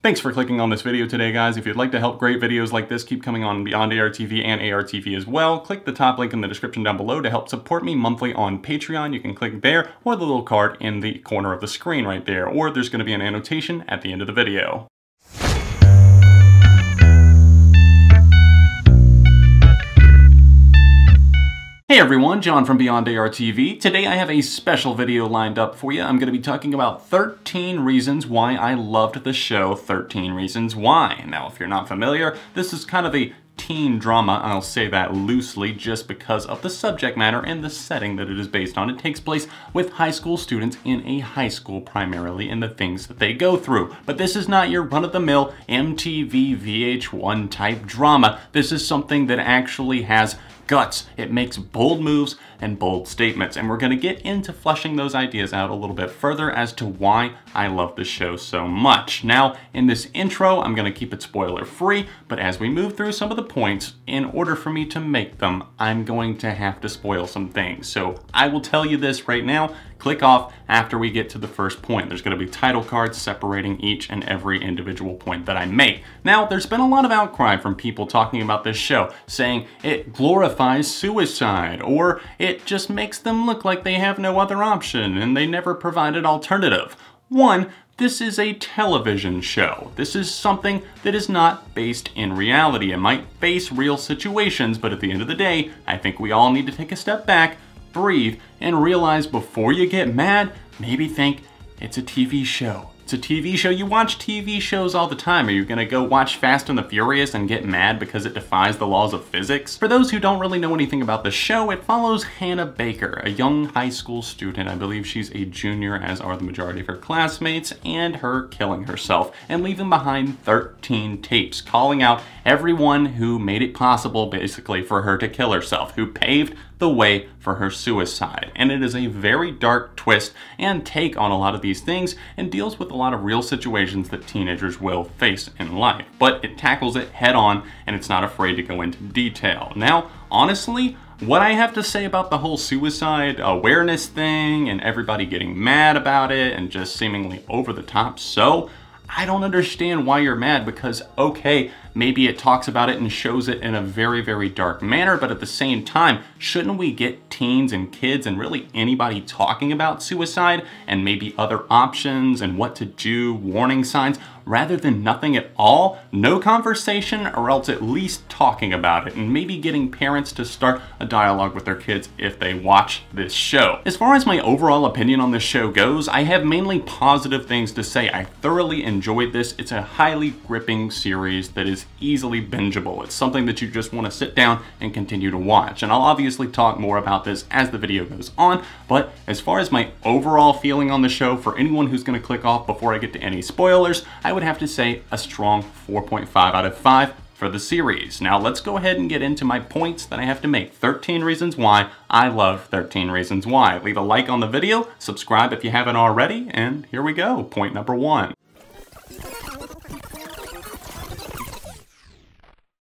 Thanks for clicking on this video today, guys. If you'd like to help great videos like this keep coming on beyond ARTV and ARTV as well, click the top link in the description down below to help support me monthly on Patreon. You can click there or the little card in the corner of the screen right there, or there's going to be an annotation at the end of the video. Hey everyone, John from Beyond ARTV. Today I have a special video lined up for you. I'm going to be talking about 13 reasons why I loved the show 13 Reasons Why. Now, if you're not familiar, this is kind of a teen drama. I'll say that loosely just because of the subject matter and the setting that it is based on. It takes place with high school students in a high school primarily and the things that they go through. But this is not your run-of-the-mill MTV VH1 type drama. This is something that actually has guts. It makes bold moves and bold statements, and we're going to get into fleshing those ideas out a little bit further as to why I love the show so much. Now, in this intro, I'm going to keep it spoiler free, but as we move through some of the points, in order for me to make them, I'm going to have to spoil some things. So I will tell you this right now. Click off after we get to the first point. There's going to be title cards separating each and every individual point that I make. Now, there's been a lot of outcry from people talking about this show, saying it glorifies suicide, or it just makes them look like they have no other option and they never provide an alternative. One, this is a television show. This is something that is not based in reality. It might face real situations, but at the end of the day, I think we all need to take a step back, breathe, and realize before you get mad, maybe think it's a TV show. It's a TV show. You watch TV shows all the time. Are you gonna go watch Fast and the Furious and get mad because it defies the laws of physics? For those who don't really know anything about the show, it follows Hannah Baker, a young high school student. I believe she's a junior, as are the majority of her classmates, and her killing herself and leaving behind 13 tapes, calling out everyone who made it possible, basically, for her to kill herself, who paved the way for her suicide. And it is a very dark twist and take on a lot of these things and deals with a lot of real situations that teenagers will face in life. But it tackles it head on and it's not afraid to go into detail. Now, honestly, what I have to say about the whole suicide awareness thing and everybody getting mad about it and just seemingly over the top, so I don't understand why you're mad, because okay, maybe it talks about it and shows it in a very, very dark manner, but at the same time, shouldn't we get teens and kids and really anybody talking about suicide and maybe other options and what to do, warning signs, rather than nothing at all? No conversation, or else at least talking about it and maybe getting parents to start a dialogue with their kids if they watch this show. As far as my overall opinion on this show goes, I have mainly positive things to say. I thoroughly enjoyed this. It's a highly gripping series that is easily bingeable. It's something that you just want to sit down and continue to watch. And I'll obviously talk more about this as the video goes on, but as far as my overall feeling on the show, for anyone who's going to click off before I get to any spoilers, I would have to say a strong 4.5 out of 5 for the series. Now let's go ahead and get into my points that I have to make. 13 reasons why I love 13 Reasons Why. Leave a like on the video, subscribe if you haven't already, and here we go. Point number 1.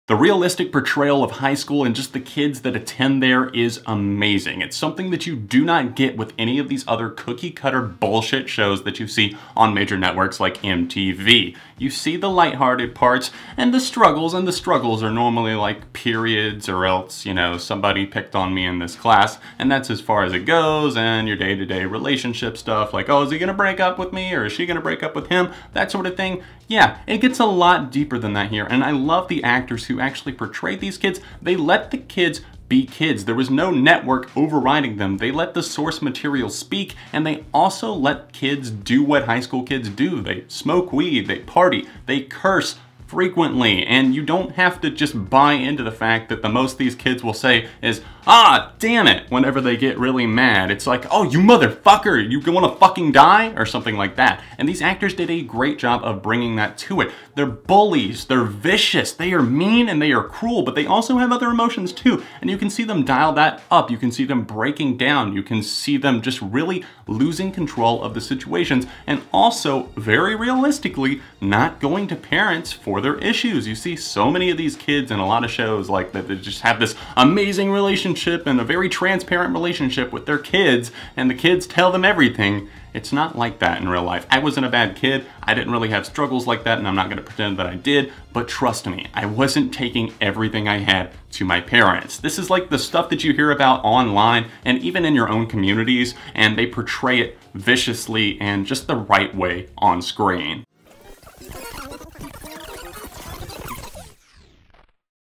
The realistic portrayal of high school and just the kids that attend there is amazing. It's something that you do not get with any of these other cookie-cutter bullshit shows that you see on major networks like MTV. You see the lighthearted parts and the struggles are normally like periods, or else, you know, somebody picked on me in this class, and that's as far as it goes, and your day-to-day relationship stuff, like, oh, is he gonna break up with me, or is she gonna break up with him, that sort of thing. Yeah, it gets a lot deeper than that here, and I love the actors who actually portrayed these kids. They let the kids be kids. There was no network overriding them. They let the source material speak, and they also let kids do what high school kids do. They smoke weed, they party, they curse frequently, and you don't have to just buy into the fact that the most these kids will say is, ah, damn it, whenever they get really mad. It's like, oh, you motherfucker, you wanna fucking die? Or something like that. And these actors did a great job of bringing that to it. They're bullies, they're vicious, they are mean, and they are cruel, but they also have other emotions too. And you can see them dial that up. You can see them breaking down. You can see them just really losing control of the situations, and also, very realistically, not going to parents for their issues. You see so many of these kids in a lot of shows like that just have this amazing relationship relationship and a very transparent relationship with their kids, and the kids tell them everything. It's not like that in real life. I wasn't a bad kid. I didn't really have struggles like that, and I'm not gonna pretend that I did, but trust me, I wasn't taking everything I had to my parents. This is like the stuff that you hear about online and even in your own communities, and they portray it viciously and just the right way on screen.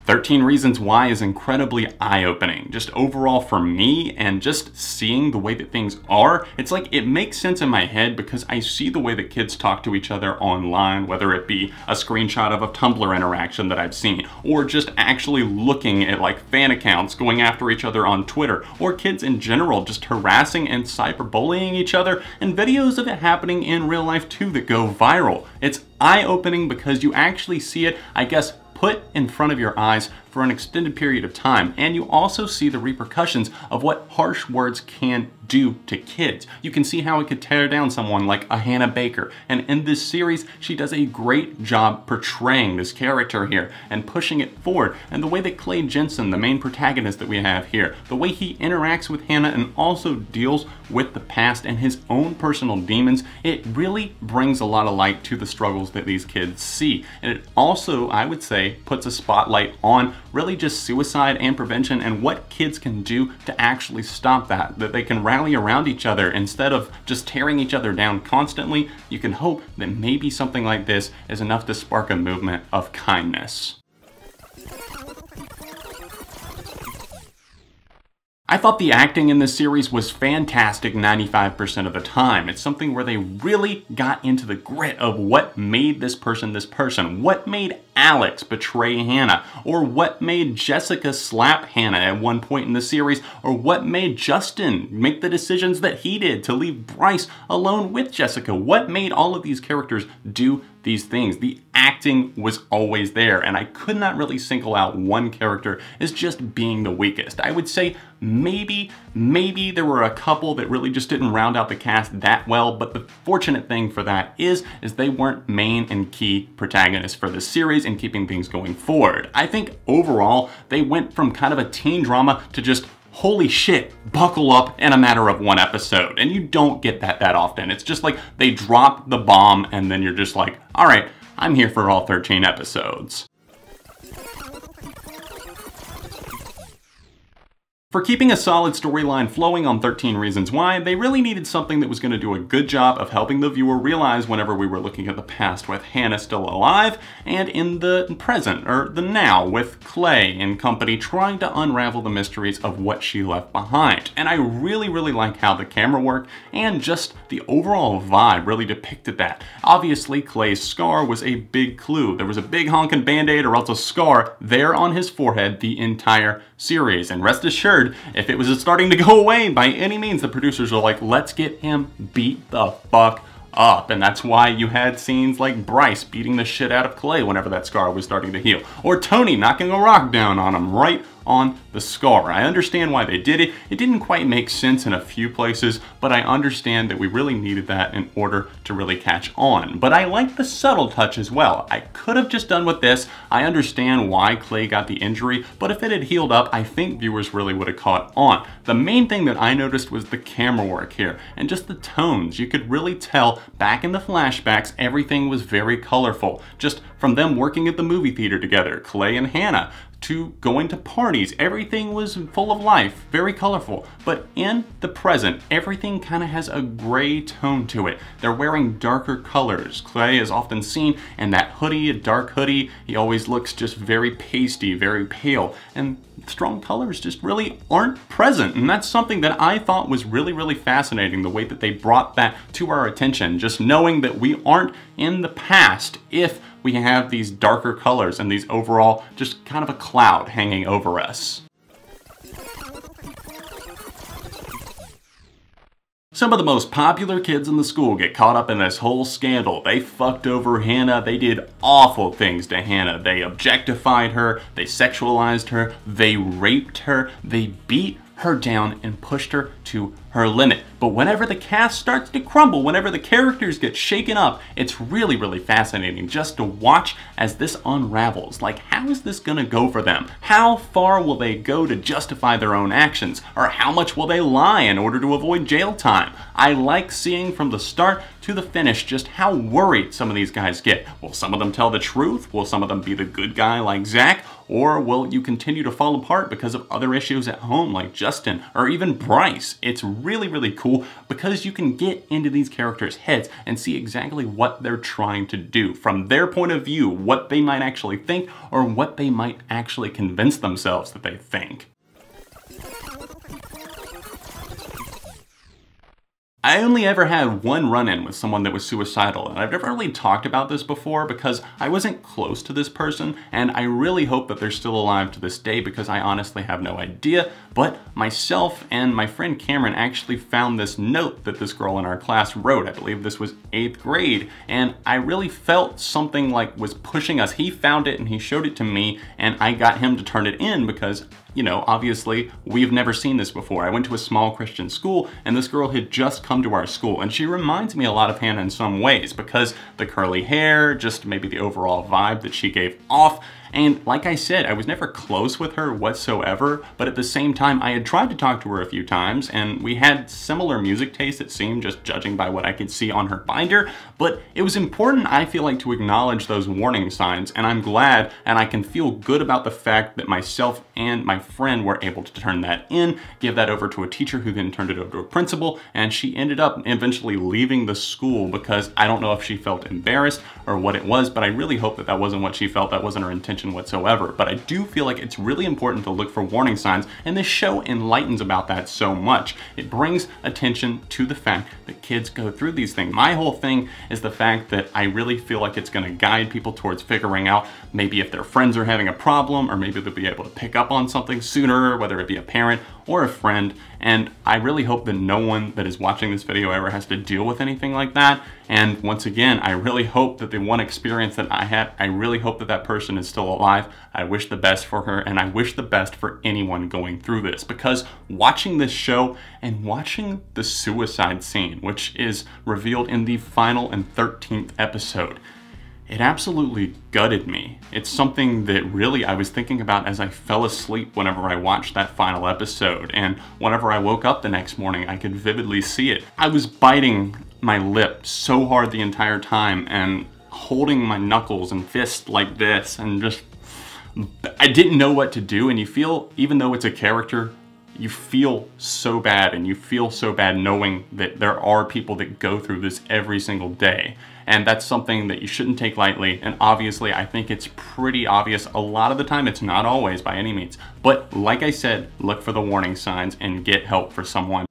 13 Reasons Why is incredibly eye-opening. Just overall for me, and just seeing the way that things are, it's like it makes sense in my head because I see the way that kids talk to each other online, whether it be a screenshot of a Tumblr interaction that I've seen, or just actually looking at like fan accounts going after each other on Twitter, or kids in general just harassing and cyberbullying each other, and videos of it happening in real life too that go viral. It's eye-opening because you actually see it, I guess, put in front of your eyes for an extended period of time, and you also see the repercussions of what harsh words can do to kids. You can see how it could tear down someone like a Hannah Baker, and in this series she does a great job portraying this character here and pushing it forward. And the way that Clay Jensen, the main protagonist that we have here, the way he interacts with Hannah and also deals with the past and his own personal demons, it really brings a lot of light to the struggles that these kids see. And it also, I would say, puts a spotlight on really just suicide and prevention and what kids can do to actually stop that they can rally around each other instead of just tearing each other down constantly. You can hope that maybe something like this is enough to spark a movement of kindness. I thought the acting in this series was fantastic 95% of the time. It's something where they really got into the grit of what made this person, what made Alex betray Hannah, or what made Jessica slap Hannah at one point in the series, or what made Justin make the decisions that he did to leave Bryce alone with Jessica. What made all of these characters do these things? The acting was always there, and I could not really single out one character as just being the weakest. I would say maybe there were a couple that really just didn't round out the cast that well, but the fortunate thing for that is they weren't main and key protagonists for the series and keeping things going forward. I think overall they went from kind of a teen drama to just holy shit, buckle up in a matter of one episode. And you don't get that often. It's just like they drop the bomb and then you're just like, all right, I'm here for all 13 episodes. For keeping a solid storyline flowing on 13 Reasons Why, they really needed something that was going to do a good job of helping the viewer realize whenever we were looking at the past with Hannah still alive, and in the present, or the now, with Clay and company trying to unravel the mysteries of what she left behind. And I really like how the camera work and just the overall vibe really depicted that. Obviously, Clay's scar was a big clue. There was a big honking band-aid or else a scar there on his forehead the entire series. And rest assured, if it was starting to go away by any means, the producers were like, let's get him beat the fuck up. And that's why you had scenes like Bryce beating the shit out of Clay whenever that scar was starting to heal, or Tony knocking a rock down on him right on the scar. I understand why they did it. It didn't quite make sense in a few places, but I understand that we really needed that in order to really catch on. But I like the subtle touch as well. I could have just done with this. I understand why Clay got the injury, but if it had healed up, I think viewers really would have caught on. The main thing that I noticed was the camera work here and just the tones. You could really tell back in the flashbacks, everything was very colorful. Just from them working at the movie theater together, Clay and Hannah, to going to parties, everything was full of life, very colorful. But in the present, everything kind of has a gray tone to it. They're wearing darker colors. Clay is often seen in that hoodie, a dark hoodie. He always looks just very pasty, very pale, and strong colors just really aren't present. And that's something that I thought was really fascinating, the way that they brought that to our attention, just knowing that we aren't in the past if we have these darker colors and these overall just kind of a cloud hanging over us. Some of the most popular kids in the school get caught up in this whole scandal. They fucked over Hannah. They did awful things to Hannah. They objectified her. They sexualized her. They raped her. They beat her down and pushed her to her limit. But whenever the cast starts to crumble, whenever the characters get shaken up, it's really, really fascinating just to watch as this unravels. Like, how is this gonna go for them? How far will they go to justify their own actions? Or how much will they lie in order to avoid jail time? I like seeing from the start to the finish just how worried some of these guys get. Will some of them tell the truth? Will some of them be the good guy like Zach? Or will you continue to fall apart because of other issues at home like Justin or even Bryce? It's really, really cool because you can get into these characters' heads and see exactly what they're trying to do from their point of view, what they might actually think or what they might actually convince themselves that they think. I only ever had one run-in with someone that was suicidal, and I've never really talked about this before because I wasn't close to this person, and I really hope that they're still alive to this day because I honestly have no idea. But myself and my friend Cameron actually found this note that this girl in our class wrote. I believe this was 8th grade, and I really felt something like was pushing us. He found it and he showed it to me, and I got him to turn it in because, you know, obviously we've never seen this before. I went to a small Christian school and this girl had just come to our school, and she reminds me a lot of Hannah in some ways because the curly hair, just maybe the overall vibe that she gave off. And like I said, I was never close with her whatsoever, but at the same time, I had tried to talk to her a few times, and we had similar music tastes, it seemed, just judging by what I could see on her binder. But it was important, I feel like, to acknowledge those warning signs, and I'm glad, and I can feel good about the fact that myself and my friend were able to turn that in, give that over to a teacher who then turned it over to a principal, and she ended up eventually leaving the school because I don't know if she felt embarrassed or what it was, but I really hope that that wasn't what she felt, that wasn't her intention whatsoever. But I do feel like it's really important to look for warning signs, and this show enlightens about that so much. It brings attention to the fact that kids go through these things. My whole thing is the fact that I really feel like it's going to guide people towards figuring out maybe if their friends are having a problem, or maybe they'll be able to pick up on something sooner, whether it be a parent or a friend. And I really hope that no one that is watching this video ever has to deal with anything like that. And once again, I really hope that the one experience that I had, I really hope that that person is still alive. I wish the best for her, and I wish the best for anyone going through this, because watching this show and watching the suicide scene, which is revealed in the final and 13th episode, it absolutely gutted me. It's something that really I was thinking about as I fell asleep whenever I watched that final episode, and whenever I woke up the next morning, I could vividly see it. I was biting my lip so hard the entire time and holding my knuckles and fists like this, and just, I didn't know what to do. And you feel, even though it's a character, you feel so bad, and you feel so bad knowing that there are people that go through this every single day. And that's something that you shouldn't take lightly. And obviously, I think it's pretty obvious a lot of the time. It's not always by any means. But like I said, look for the warning signs and get help for someone.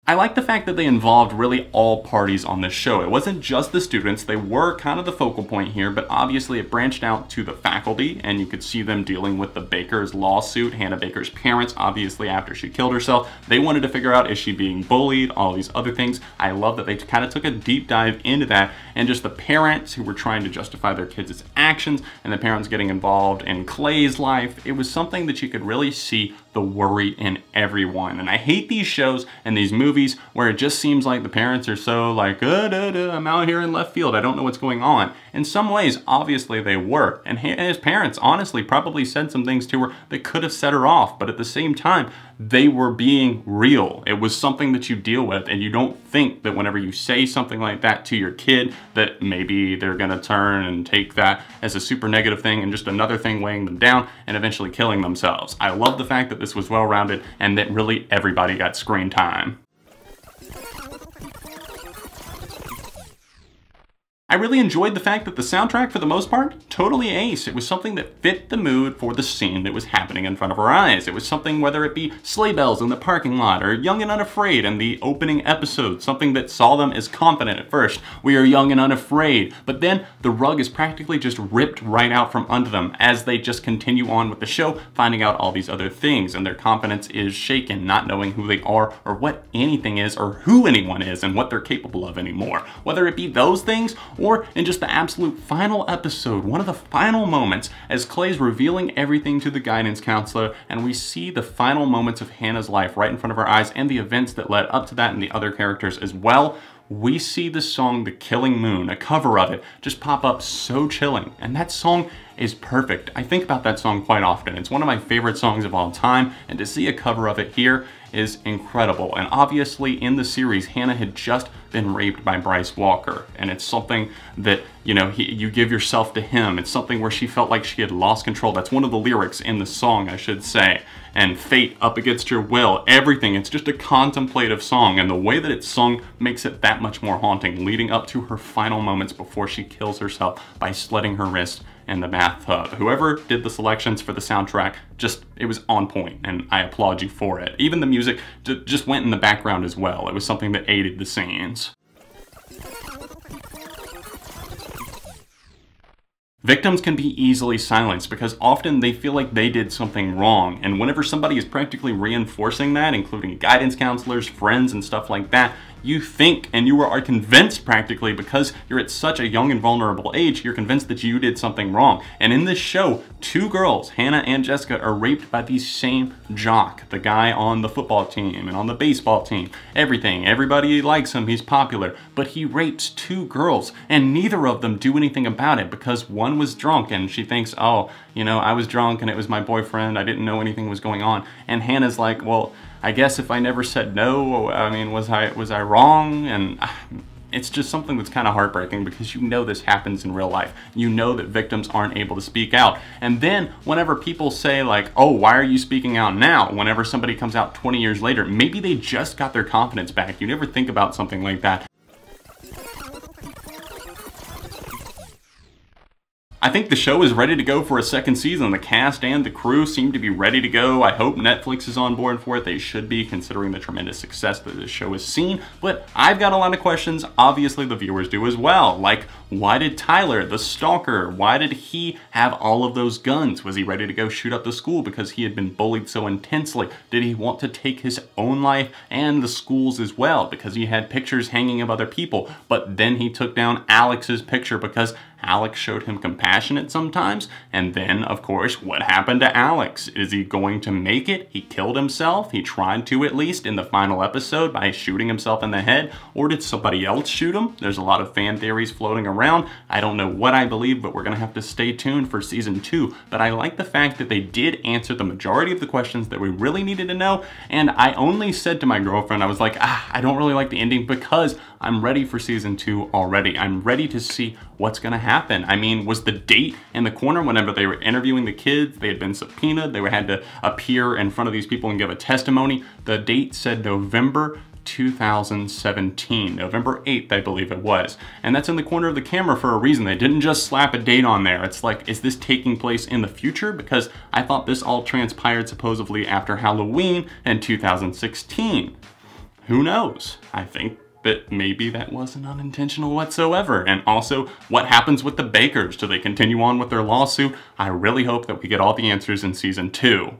I like the fact that they involved really all parties on this show. It wasn't just the students, they were kind of the focal point here, but obviously it branched out to the faculty, and you could see them dealing with the Baker's lawsuit, Hannah Baker's parents, obviously after she killed herself. They wanted to figure out, is she being bullied, all these other things. I love that they kind of took a deep dive into that, and just the parents who were trying to justify their kids' actions, and the parents getting involved in Clay's life. It was something that you could really see the worry in everyone. And I hate these shows and these movies where it just seems like the parents are so like, I'm out here in left field, I don't know what's going on. In some ways, obviously they were. And his parents honestly probably said some things to her that could have set her off, but at the same time, they were being real. It was something that you deal with, and you don't think that whenever you say something like that to your kid that maybe they're gonna turn and take that as a super negative thing and just another thing weighing them down and eventually killing themselves. I love the fact that this was well-rounded and that really everybody got screen time. I really enjoyed the fact that the soundtrack, for the most part, totally ace. It was something that fit the mood for the scene that was happening in front of our eyes. It was something, whether it be sleigh bells in the parking lot or Young and Unafraid in the opening episode, something that saw them as confident at first. We are young and unafraid. But then the rug is practically just ripped right out from under them as they just continue on with the show, finding out all these other things, and their confidence is shaken, not knowing who they are or what anything is or who anyone is and what they're capable of anymore. Whether it be those things or in just the absolute final episode, one of the final moments, as Clay's revealing everything to the guidance counselor, and we see the final moments of Hannah's life right in front of our eyes and the events that led up to that and the other characters as well. We see the song The Killing Moon, a cover of it, just pop up so chilling, and that song is perfect. I think about that song quite often. It's one of my favorite songs of all time, and to see a cover of it here is incredible. And obviously in the series, Hannah had just been raped by Bryce Walker, and it's something that, you know, you give yourself to him. It's something where she felt like she had lost control. That's one of the lyrics in the song, I should say. And fate up against your will, everything. It's just a contemplative song, and the way that it's sung makes it that much more haunting, leading up to her final moments before she kills herself by slitting her wrist in the bathtub. Whoever did the selections for the soundtrack, it was on point, and I applaud you for it. Even the music just went in the background as well. It was something that aided the scenes. Victims can be easily silenced because often they feel like they did something wrong, and whenever somebody is practically reinforcing that, including guidance counselors, friends, and stuff like that, you think and you are convinced practically, because you're at such a young and vulnerable age, you're convinced that you did something wrong. And in this show, two girls, Hannah and Jessica, are raped by the same jock, the guy on the football team and on the baseball team. Everything, everybody likes him, he's popular, but he rapes two girls, and neither of them do anything about it because one was drunk and she thinks, oh, you know, I was drunk and it was my boyfriend, I didn't know anything was going on. And Hannah's like, well, I guess if I never said no, I mean, was I wrong? And it's just something that's kind of heartbreaking because you know this happens in real life. You know that victims aren't able to speak out. And then whenever people say like, oh, why are you speaking out now? Whenever somebody comes out 20 years later, maybe they just got their confidence back. You never think about something like that. I think the show is ready to go for a second season. The cast and the crew seem to be ready to go. I hope Netflix is on board for it. They should be, considering the tremendous success that this show has seen. But I've got a lot of questions. Obviously, the viewers do as well. Like, why did Tyler, the stalker, why did he have all of those guns? Was he ready to go shoot up the school because he had been bullied so intensely? Did he want to take his own life and the school's as well because he had pictures hanging of other people? But then he took down Alex's picture because Alex showed him compassionate sometimes. And then, of course, what happened to Alex? Is he going to make it? He killed himself. He tried to, at least, in the final episode by shooting himself in the head. Or did somebody else shoot him? There's a lot of fan theories floating around. I don't know what I believe, but we're going to have to stay tuned for season 2. But I like the fact that they did answer the majority of the questions that we really needed to know. And I only said to my girlfriend, I was like, I don't really like the ending because I'm ready for season 2 already. I'm ready to see what's going to happen. I mean, was the date in the corner whenever they were interviewing the kids? They had been subpoenaed. They had to appear in front of these people and give a testimony. The date said November 2017, November 8th, I believe it was. And that's in the corner of the camera for a reason. They didn't just slap a date on there. It's like, is this taking place in the future? Because I thought this all transpired supposedly after Halloween in 2016. Who knows? I think that maybe that wasn't unintentional whatsoever. And also, what happens with the Bakers? Do they continue on with their lawsuit? I really hope that we get all the answers in season 2.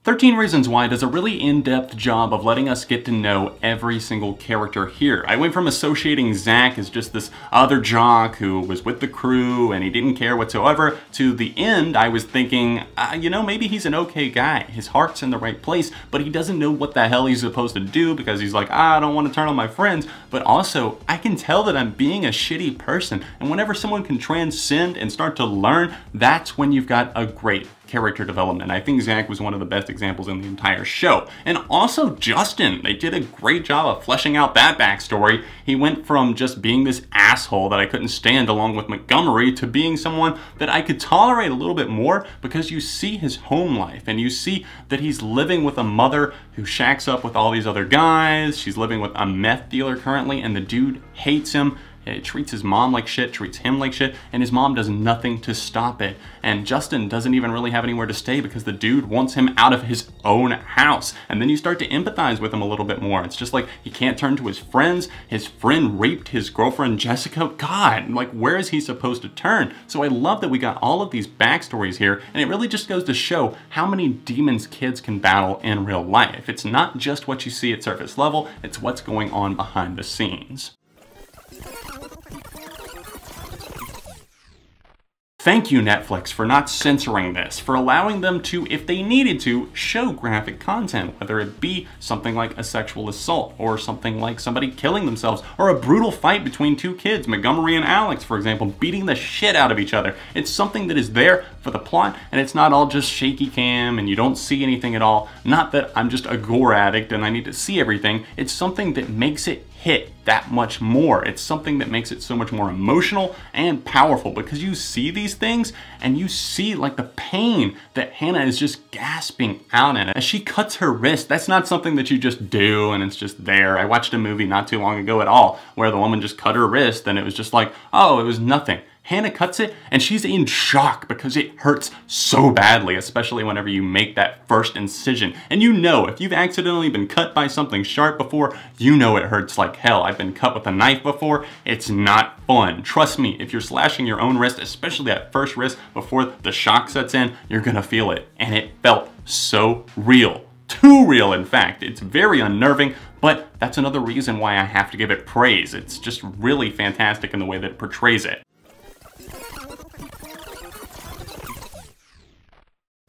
13 Reasons Why does a really in-depth job of letting us get to know every single character here. I went from associating Zach as just this other jock who was with the crew and he didn't care whatsoever, to the end I was thinking, you know, maybe he's an okay guy. His heart's in the right place, but he doesn't know what the hell he's supposed to do because he's like, I don't want to turn on my friends. But also, I can tell that I'm being a shitty person. And whenever someone can transcend and start to learn, that's when you've got a great character development. I think Zach was one of the best examples in the entire show. And also Justin, they did a great job of fleshing out that backstory. He went from just being this asshole that I couldn't stand along with Montgomery to being someone that I could tolerate a little bit more, because you see his home life and you see that he's living with a mother who shacks up with all these other guys. She's living with a meth dealer currently, and the dude hates him. It treats his mom like shit, treats him like shit, and his mom does nothing to stop it. And Justin doesn't even really have anywhere to stay because the dude wants him out of his own house. And then you start to empathize with him a little bit more. It's just like he can't turn to his friends. His friend raped his girlfriend Jessica. God, like where is he supposed to turn? So I love that we got all of these backstories here, and it really just goes to show how many demons kids can battle in real life. It's not just what you see at surface level, it's what's going on behind the scenes. Thank you, Netflix, for not censoring this, for allowing them to, if they needed to, show graphic content, whether it be something like a sexual assault, or something like somebody killing themselves, or a brutal fight between two kids, Montgomery and Alex, for example, beating the shit out of each other. It's something that is there for the plot, and it's not all just shaky cam, and you don't see anything at all. Not that I'm just a gore addict and I need to see everything. It's something that makes it hit that much more. It's something that makes it so much more emotional and powerful because you see these things and you see like the pain that Hannah is just gasping out in as she cuts her wrist. That's not something that you just do and it's just there. I watched a movie not too long ago at all where the woman just cut her wrist and it was just like, oh, it was nothing. Hannah cuts it and she's in shock because it hurts so badly, especially whenever you make that first incision. And you know, if you've accidentally been cut by something sharp before, you know it hurts like hell. I've been cut with a knife before. It's not fun. Trust me, if you're slashing your own wrist, especially that first wrist before the shock sets in, you're gonna feel it. And it felt so real. Too real, in fact. It's very unnerving, but that's another reason why I have to give it praise. It's just really fantastic in the way that it portrays it.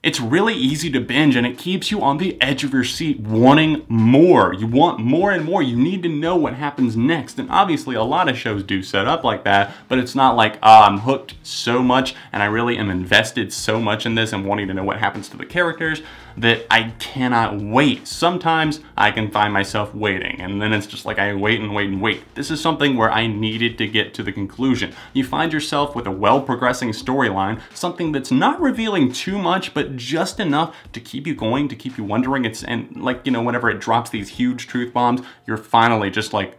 It's really easy to binge and it keeps you on the edge of your seat wanting more. You want more and more. You need to know what happens next. And obviously a lot of shows do set up like that, but it's not like, I'm hooked so much and I really am invested so much in this and wanting to know what happens to the characters that I cannot wait. Sometimes I can find myself waiting and then it's just like I wait and wait and wait. This is something where I needed to get to the conclusion. You find yourself with a well-progressing storyline, something that's not revealing too much, but just enough to keep you going, to keep you wondering. And like, you know, whenever it drops these huge truth bombs, you're finally just like,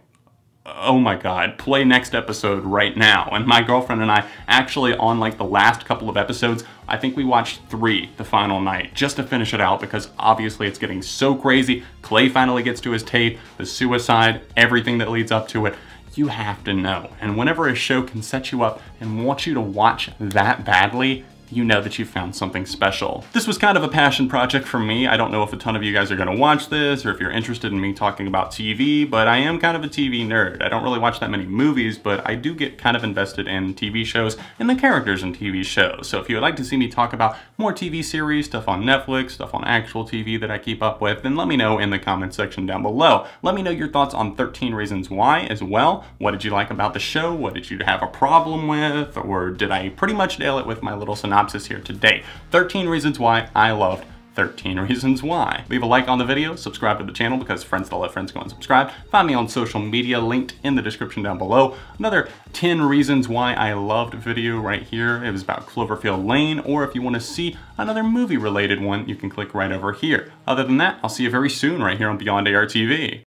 oh my God, play next episode right now. And my girlfriend and I actually on like the last couple of episodes, I think we watched 3 the final night just to finish it out because obviously it's getting so crazy. Clay finally gets to his tape, the suicide, everything that leads up to it. You have to know. And whenever a show can set you up and want you to watch that badly, you know that you found something special. This was kind of a passion project for me. I don't know if a ton of you guys are gonna watch this or if you're interested in me talking about TV, but I am kind of a TV nerd. I don't really watch that many movies, but I do get kind of invested in TV shows and the characters in TV shows. So if you would like to see me talk about more TV series, stuff on Netflix, stuff on actual TV that I keep up with, then let me know in the comment section down below. Let me know your thoughts on 13 Reasons Why as well. What did you like about the show? What did you have a problem with? Or did I pretty much nail it with my little synopsis here today? 13 reasons why I loved 13 Reasons Why. Leave a like on the video, subscribe to the channel because friends that let friends go and subscribe. Find me on social media, linked in the description down below. Another 10 Reasons Why I Loved video right here. It was about Cloverfield Lane, or if you want to see another movie related one, you can click right over here. Other than that, I'll see you very soon right here on Beyond ARTV.